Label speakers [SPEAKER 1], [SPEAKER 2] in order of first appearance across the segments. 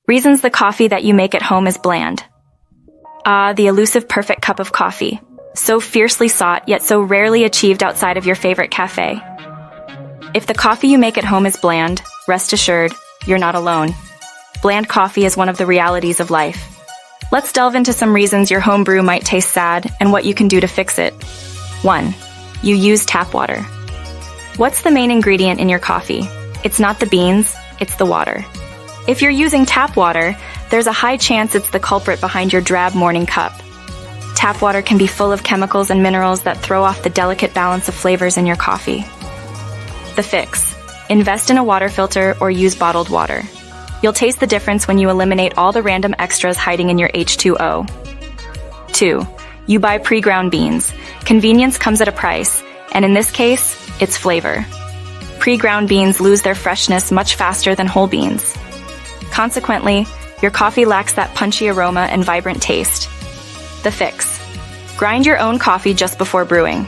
[SPEAKER 1] Reasons the coffee that you make at home is bland. Ah, the elusive perfect cup of coffee. So fiercely sought, yet so rarely achieved outside of your favorite cafe. If the coffee you make at home is bland, rest assured, you're not alone. Bland coffee is one of the realities of life. Let's delve into some reasons your home brew might taste sad and what you can do to fix it. 1. You use tap water. What's the main ingredient in your coffee? It's not the beans, it's the water. If you're using tap water, there's a high chance it's the culprit behind your drab morning cup. Tap water can be full of chemicals and minerals that throw off the delicate balance of flavors in your coffee. The fix. Invest in a water filter or use bottled water. You'll taste the difference when you eliminate all the random extras hiding in your H2O. 2. You buy pre-ground beans. Convenience comes at a price, and in this case, it's flavor. Pre-ground beans lose their freshness much faster than whole beans. Consequently, your coffee lacks that punchy aroma and vibrant taste. The fix. Grind your own coffee just before brewing.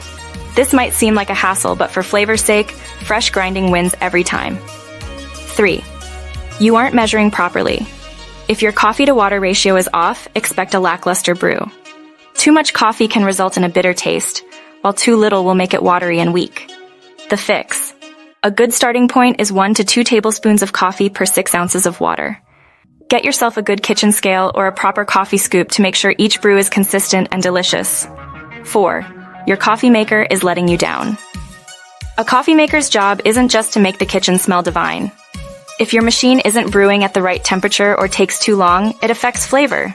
[SPEAKER 1] This might seem like a hassle, but for flavor's sake, fresh grinding wins every time. 3. You aren't measuring properly. If your coffee-to-water ratio is off, expect a lackluster brew. Too much coffee can result in a bitter taste, while too little will make it watery and weak. The fix. A good starting point is 1 to 2 tablespoons of coffee per 6 ounces of water. Get yourself a good kitchen scale or a proper coffee scoop to make sure each brew is consistent and delicious. 4. Your coffee maker is letting you down. A coffee maker's job isn't just to make the kitchen smell divine. If your machine isn't brewing at the right temperature or takes too long, it affects flavor.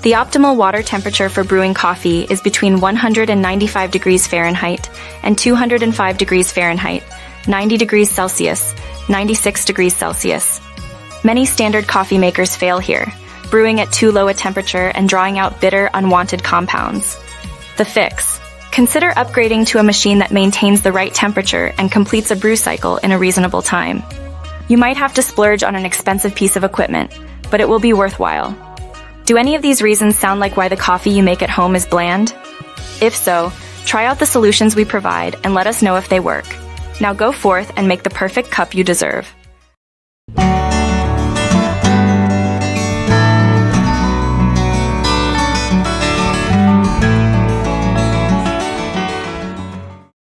[SPEAKER 1] The optimal water temperature for brewing coffee is between 195 degrees Fahrenheit and 205 degrees Fahrenheit, 90 degrees Celsius, 96 degrees Celsius. Many standard coffee makers fail here, brewing at too low a temperature and drawing out bitter, unwanted compounds. The fix. Consider upgrading to a machine that maintains the right temperature and completes a brew cycle in a reasonable time. You might have to splurge on an expensive piece of equipment, but it will be worthwhile. Do any of these reasons sound like why the coffee you make at home is bland? If so, try out the solutions we provide and let us know if they work. Now go forth and make the perfect cup you deserve.